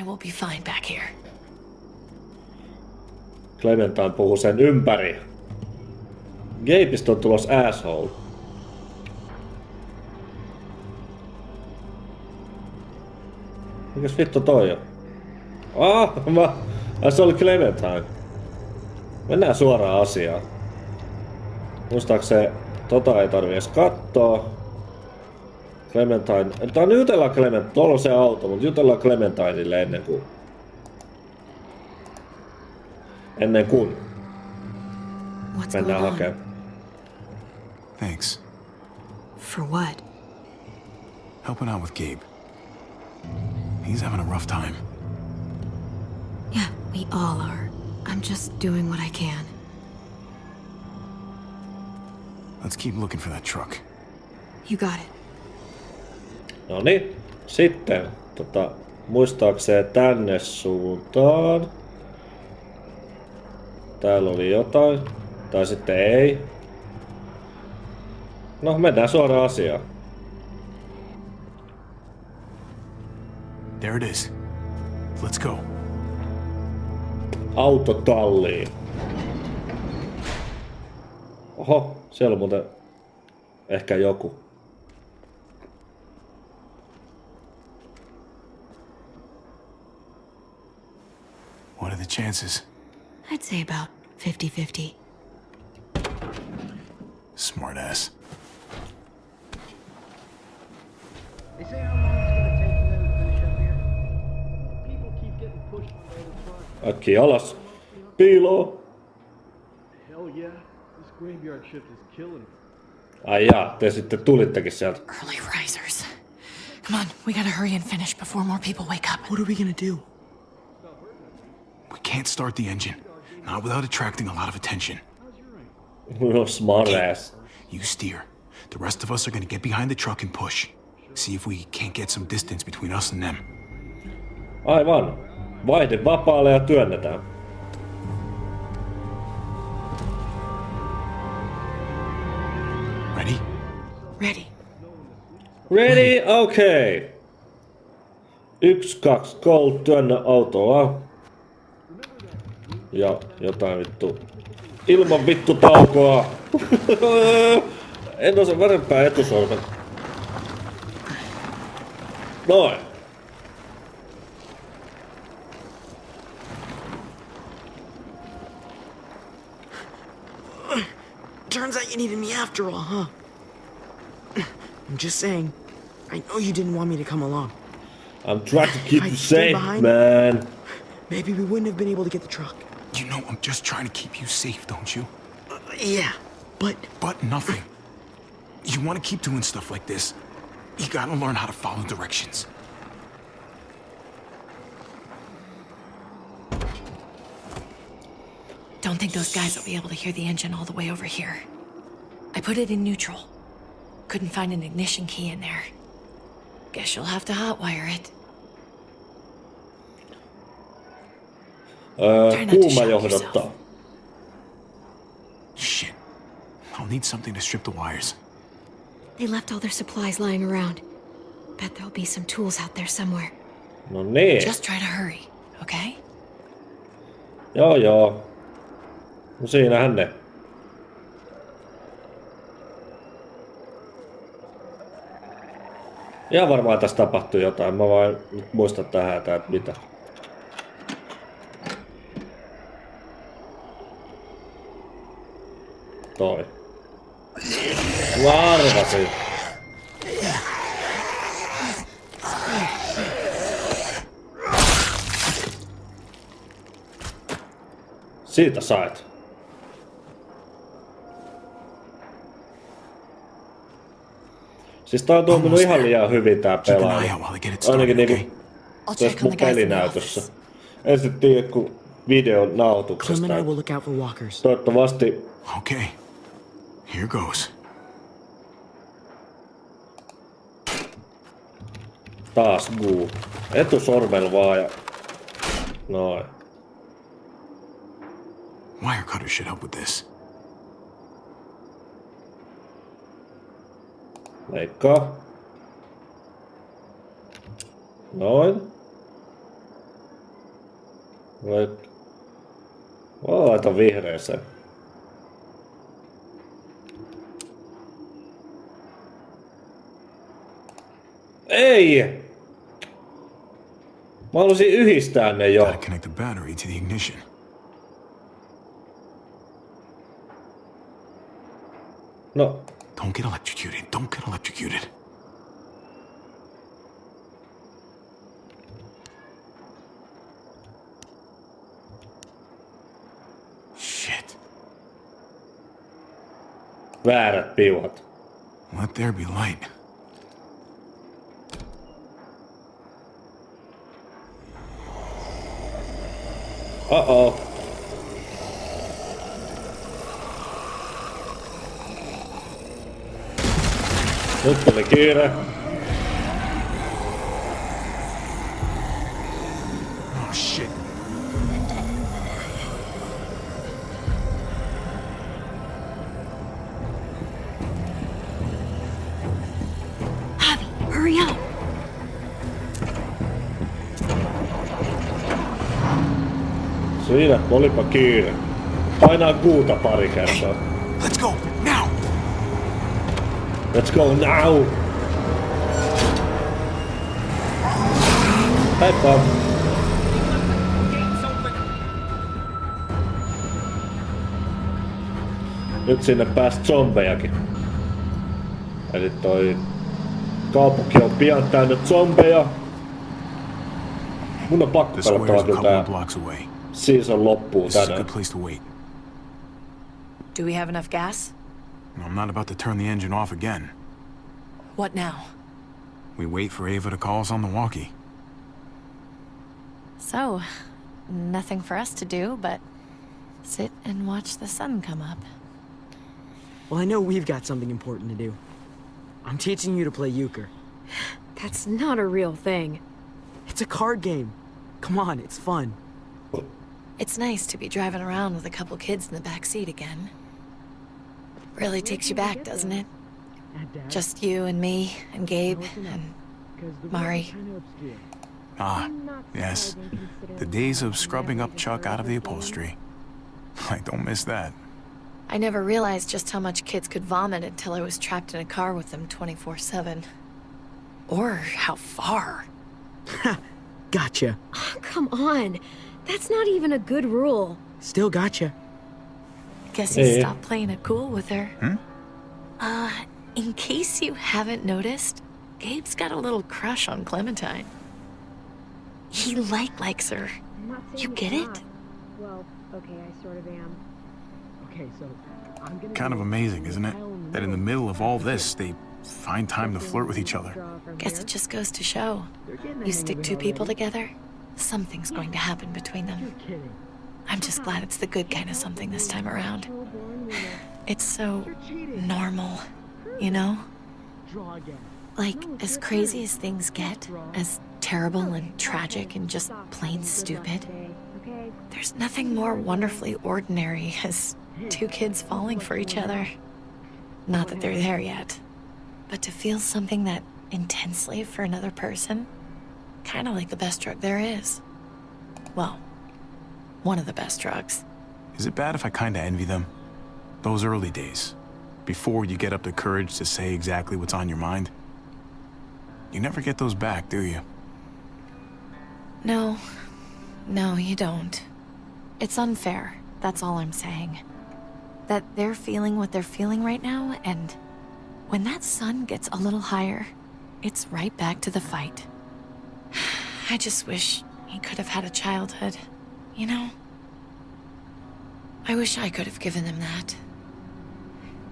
will be fine back here. Clementine puhuu sen ympäri. Gabeista on tulos asshole. Mikäs vittu toi on? Se oli Clementine. Mennään suoraan asiaan. Muistaakseni tota ei tarvi edes kattoo. Clementine. Jutellaan Clementine. Tuolla on se auto, mutta jutellaan Clementineille ennen kuin mennään hakemaan. Thanks. For what? Helping out with Gabe. He's having a rough time. Yeah, we all are. I'm just doing what I can. Let's keep looking for that truck. You got it. No niin, sitten muistaakseen tänne suuntaan. Täällä oli jotain. Tai sitten ei. No, mennään suoraan asiaan. There it is. Let's go. Autotalliin. Oho, siellä on muuten ehkä joku. What are the chances? I'd say about 50-50. Smart ass. They say how long it's gonna take for them to finish up here. People keep getting pushed by the front. Äkkiä alas. Piiloon. Hell yeah, this graveyard shift is killing me. Ai jaa, te sitten tulittekin sieltä. Early risers. Come on, we gotta hurry and finish before more people wake up. What are we gonna do? We can't start the engine. Not without attracting a lot of attention. No smart ass. You steer. The rest of us are gonna get behind the truck and push. See if we can't get some distance between us and them. Aivan. Vaihde vapaalle ja työnnetään. Ready? Ready. Ready? Okay. 1, 2, 3, työnnä autoa. Ja jotain vittu. Ilman vittu taukoa. En osaa varempää etusormen. Noin. Turns out you needed me after all, huh? I'm just saying. I know you didn't want me to come along. I'm trying to keep If you I'd stayed safe, behind, man. Maybe we wouldn't have been able to get the truck. You know I'm just trying to keep you safe, don't you? Yeah, but But nothing. You want to keep doing stuff like this, you gotta learn how to follow directions. Don't think those guys will be able to hear the engine all the way over here. I put it in neutral. Couldn't find an ignition key in there. Guess you'll have to hotwire it. Try not to Kuuma shock johdottaa. yourself. Shit. I'll need something to strip the wires. They left all their supplies lying around. Bet there'll be some tools out there somewhere. No niin. Just try to hurry, okay? Joo. No siinähän ne. Ihan varmaan tässä tapahtui jotain. Mä vaan nyt muistan tähän, että mitä. Toi. Mä arvasin. Siitä sait. Siis tää on toiminut ihan liian hyvin tää Keep an eye pelaaja. out while I get it Ainakin started, niinku I'll tässä check on mun the guys in the pelinäytössä. office. En sit tiedä kun videon nauhoituksesta. Clem and I will look out for walkers. Toivottavasti Okay. Here goes. taas guu. Etusormella vaan ja... Noin. Wire cutter should help with this. Leikkaa. Noin. Mä laitan vihreeseen. Ei! Mä halusin yhdistää ne jo. Gotta connect the battery to the ignition. No, Don't get electrocuted. Don't get electrocuted. Shit. väärät piuhat. Let there be light. Uh-oh. Nyt tuli kiire. Oh shit. Javi, hurry up. Siinä, olipa kiire. Painaa kuuta pari kertaa. Let's go now. Let's go now! Heippa! Nyt sinne pääsi zombejakin. Eli toi kaupunki on pian täynnä zombeja. Mun on pakko The square's pelata a kyllä couple of tää blocks away. season loppuu This is a tänään. good place to wait. Do we have enough gas? I'm not about to turn the engine off again. What now? We wait for Ava to call us on the walkie. So, nothing for us to do but sit and watch the sun come up. Well, I know we've got something important to do. I'm teaching you to play euchre. That's not a real thing. It's a card game. Come on, it's fun. It's nice to be driving around with a couple kids in the back seat again. Really takes you back, doesn't it? Just you and me and Gabe and Mari. Ah, yes. The days of scrubbing up Chuck out of the upholstery. I don't miss that. I never realized just how much kids could vomit until I was trapped in a car with them 24/7. Or how far. Gotcha. Oh, come on. That's not even a good rule. Still gotcha. Guess you Hey. stopped playing it cool with her. Hmm? In case you haven't noticed, Gabe's got a little crush on Clementine. He likes her. I'm not saying You it's get not. it? Well, okay, I sort of am. Okay, so I'm gonna Kind of amazing, isn't it? That in the middle of all this, they find time to flirt with each other. Guess it just goes to show. You stick two people together, something's going to happen between them. You're kidding. I'm just glad it's the good kind of something this time around. It's so You're cheating. normal, you know? Draw again. Like, as crazy as things get, as terrible and tragic and just plain stupid, Okay? there's nothing more wonderfully ordinary as two kids falling for each other. Not that they're there yet, but to feel something that intensely for another person, kind of like the best drug there is. Well, one of the best drugs. Is it bad if I kinda envy them? Those early days, before you get up the courage to say exactly what's on your mind. You never get those back, do you? No, you don't. It's unfair, that's all I'm saying. That they're feeling what they're feeling right now, and when that sun gets a little higher, it's right back to the fight. I just wish he could have had a childhood, you know? I wish I could have given them that.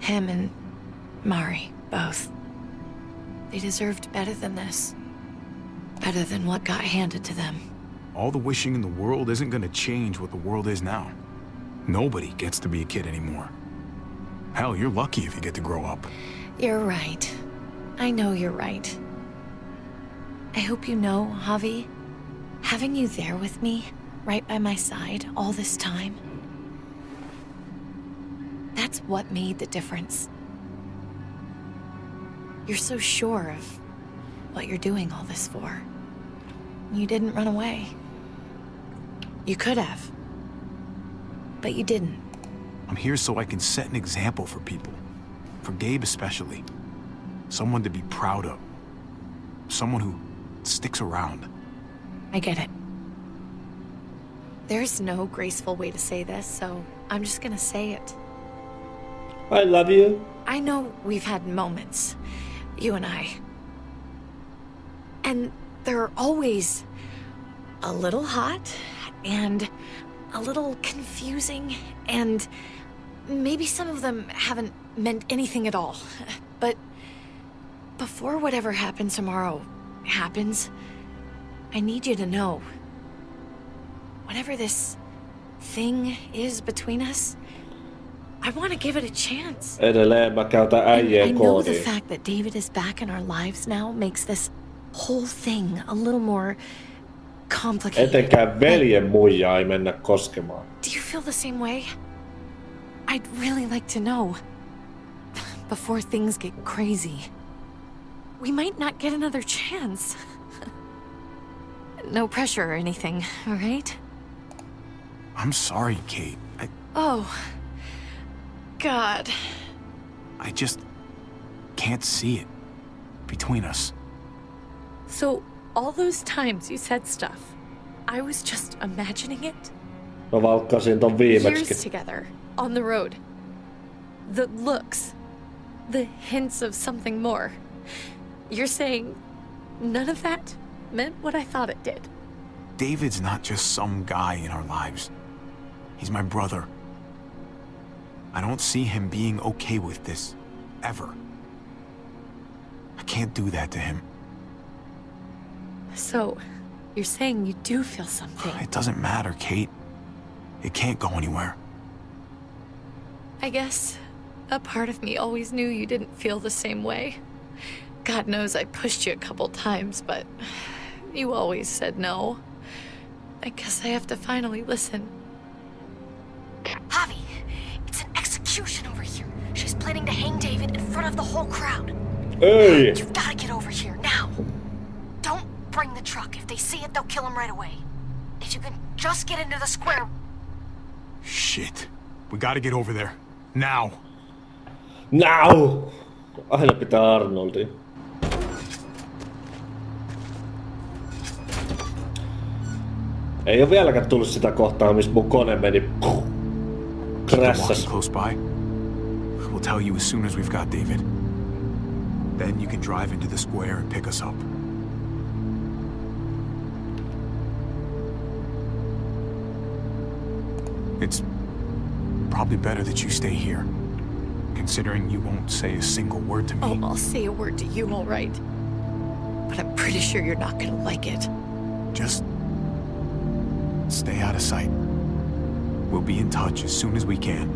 Him and Mari, both. They deserved better than this. Better than what got handed to them. All the wishing in the world isn't gonna change what the world is now. Nobody gets to be a kid anymore. Hell, you're lucky if you get to grow up. You're right. I know you're right. I hope you know, Javi, having you there with me, right by my side all this time, that's what made the difference. You're so sure of what you're doing all this for. You didn't run away. You could have. But you didn't. I'm here so I can set an example for people. For Gabe especially. Someone to be proud of. Someone who sticks around. I get it. There's no graceful way to say this, so I'm just gonna say it. I love you. I know we've had moments, you and I. And they're always a little hot and a little confusing, and maybe some of them haven't meant anything at all. But before whatever happens tomorrow happens, I need you to know. Whatever this thing is between us, I want to give it a chance. Edelleen mä käytän And I äijien know the koodia. fact that David is back in our lives now makes this whole thing a little more complicated. Etenkään veljen muijaa ei mennä koskemaan. Do you feel the same way? I'd really like to know. Before things get crazy. We might not get another chance. No pressure or anything, all right? I'm sorry, Kate. Oh. God. I just can't see it between us. So, all those times you said stuff, I was just imagining it? Mä valkkasin ton viimeksi. Years together, on the road. The looks. The hints of something more. You're saying none of that meant what I thought it did? David's not just some guy in our lives. He's my brother. I don't see him being okay with this. Ever. I can't do that to him. So, you're saying you do feel something? It doesn't matter, Kate. It can't go anywhere. I guess a part of me always knew you didn't feel the same way. God knows I pushed you a couple times, but you always said no. I guess I have to finally listen. Javi, it's an execution over here. She's planning to hang David in front of the whole crowd. Ei! You've got to get over here now. Don't bring the truck. If they see it, they'll kill him right away. If you can just get into the square. Shit. We gotta get over there. Now. Now! Aina pitää Arnoldin. Ei oo vieläkään tullut sitä kohtaa, missä mun kone meni krässäs. Walking close by. We'll tell you as soon as we've got David. Then you can drive into the square and pick us up. It's probably better that you stay here, considering you won't say a single word to me. Oh, I'll say a word to you, all right. But I'm pretty sure you're not gonna like it. Just stay out of sight. We'll be in touch as soon as we can.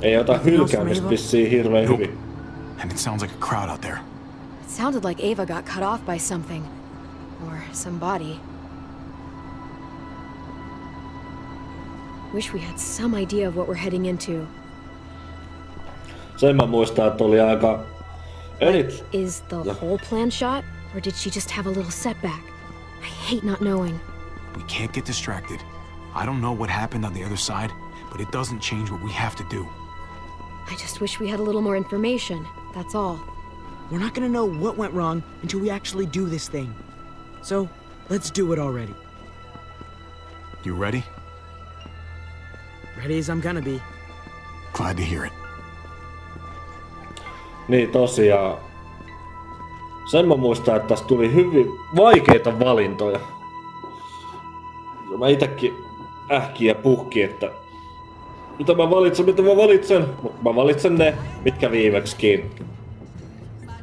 Ei ota hylkäämistä vissiin hirveän Nope. hyvin. And it sounds like a crowd out there. It sounded like Ava got cut off by something. Or some body. Wish we had some idea of what we're heading into. Sen mä muistan, että oli aika... Is the whole plan shot? Or did she just have a little setback? I hate not knowing. We can't get distracted. I don't know what happened on the other side, but it doesn't change what we have to do. I just wish we had a little more information, that's all. We're not gonna know what went wrong until we actually do this thing. So, let's do it already. You ready? Ready as I'm gonna be. Glad to hear it. Niin tosiaan. Sen mä muistan, että tässä tuli hyvin vaikeita valintoja. Ja mä itekin ähkiä puhki, että mitä mä valitsen. Mutta mä valitsen ne, mitkä viimeksikin.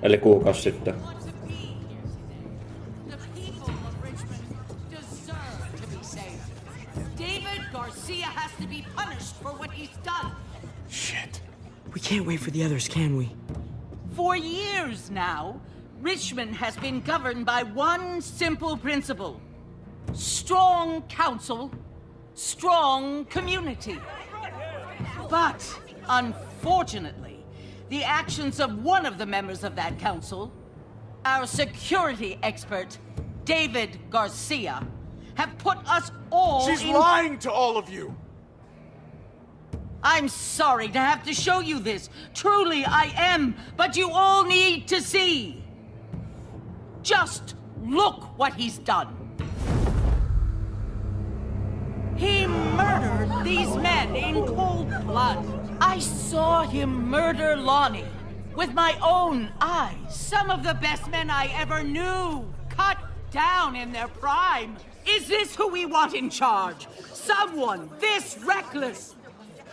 Eli kuukausi sitten. Shit. We can't wait for the others, can we? For years now, Richmond has been governed by one simple principle. Strong council, strong community. But, unfortunately, the actions of one of the members of that council, our security expert, David Garcia, have put us all She's in... lying to all of you! I'm sorry to have to show you this. Truly, I am. But you all need to see. Just look what he's done. He murdered these men in cold blood. I saw him murder Lonnie with my own eyes. Some of the best men I ever knew, cut down in their prime. Is this who we want in charge? Someone this reckless?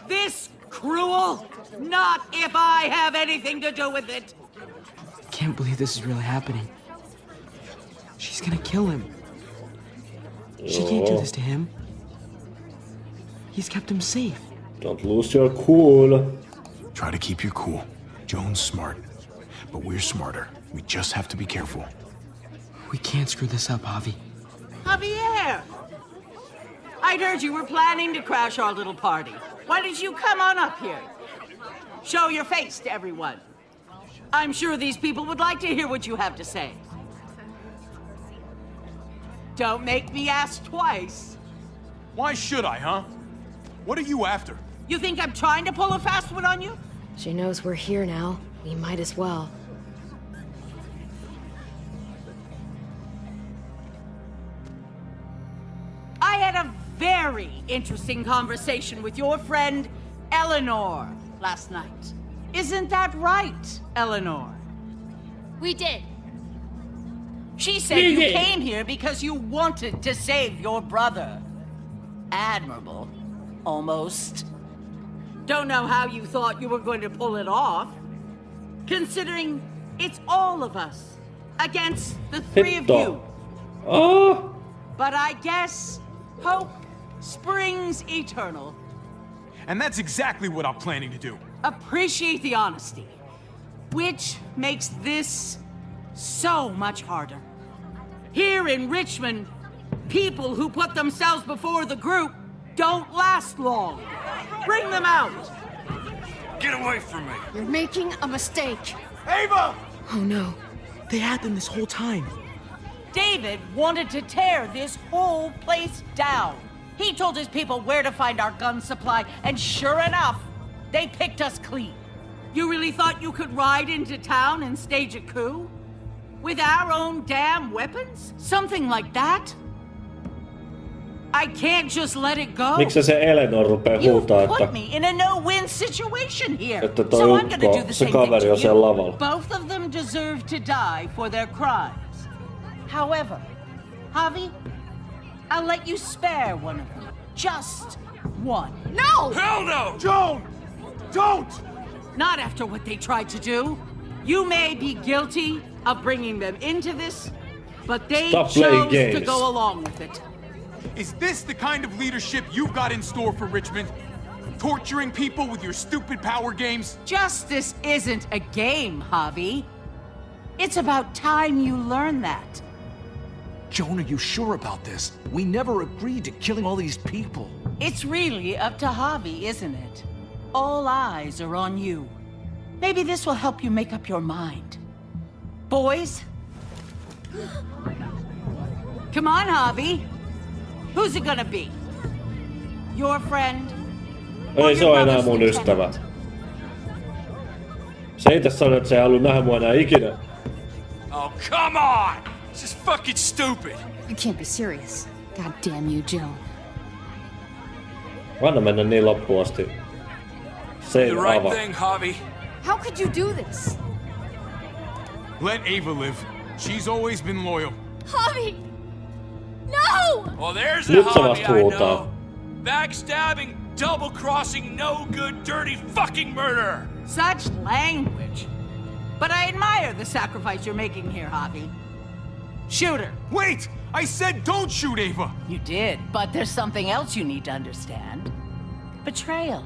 This cruel? Not if I have anything to do with it. Can't believe this is really happening. She's gonna kill him. She can't do this to him. He's kept him safe. Don't lose your cool. Try to keep your cool. Joan's smart, but we're smarter. We just have to be careful. We can't screw this up, Javi. Javier! I'd heard you were planning to crash our little party. Why did you come on up here? Show your face to everyone. I'm sure these people would like to hear what you have to say. Don't make me ask twice. Why should I, huh? What are you after? You think I'm trying to pull a fast one on you? She knows we're here now. We might as well. I had a very interesting conversation with your friend Eleanor last night. Isn't that right, Eleanor? We did. She said you came here because you wanted to save your brother. Admirable. Almost. Don't know how you thought you were going to pull it off, considering it's all of us against the three of you. Oh. But I guess hope springs eternal. And that's exactly what I'm planning to do. Appreciate the honesty, which makes this so much harder. Here in Richmond, people who put themselves before the group don't last long. Bring them out. Get away from me! You're making a mistake. Ava! Oh no. They had them this whole time. David wanted to tear this whole place down. He told his people where to find our gun supply, and sure enough, they picked us clean. You really thought you could ride into town and stage a coup? With our own damn weapons? Something like that? I can't just let it go. Miksi se Eleanor rupee You huutaa, put että, me in a no-win situation here. että toi So I'm gonna do ukko, the se same thing kaveri to on siellä you. lavalla. Both of them deserve to die for their crimes. However, Javi, I'll let you spare one of them. Just one. No! Hell no! Joan! Don't! Not after what they tried to do. You may be guilty of bringing them into this, but they Stop playing chose to games. go along with it. Is this the kind of leadership you've got in store for Richmond? Torturing people with your stupid power games? Justice isn't a game, Javi. It's about time you learn that. Joan, are you sure about this? We never agreed to killing all these people. It's really up to Javi, isn't it? All eyes are on you. Maybe this will help you make up your mind. Boys? Come on, Javi. Who's it gonna be? Your friend? Ei se ole enää mun ystävä. Se itse sanoi, että se ei halua nähdä mua enää ikinä. Oh, come on! This is fucking stupid! You can't be serious. God damn you, Joan. Anna mennä niin loppuun asti. Se ei The right avaa. thing, Javi. How could you do this? Let Ava live. She's always been loyal. Javi! No! Well, there's a Nyt se Javi vasta I huutaa. know. Backstabbing, double-crossing, no-good, dirty fucking murderer! Such language. But I admire the sacrifice you're making here, Javi. Shoot her. Wait! I said don't shoot Ava! You did, but there's something else you need to understand. Betrayal.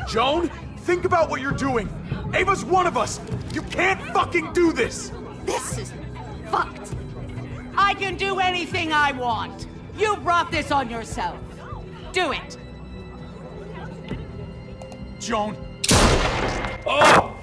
Joan, think about what you're doing. Ava's one of us. You can't fucking do this! This is fucked. I can do anything I want. You brought this on yourself. Do it. Joan, Oh!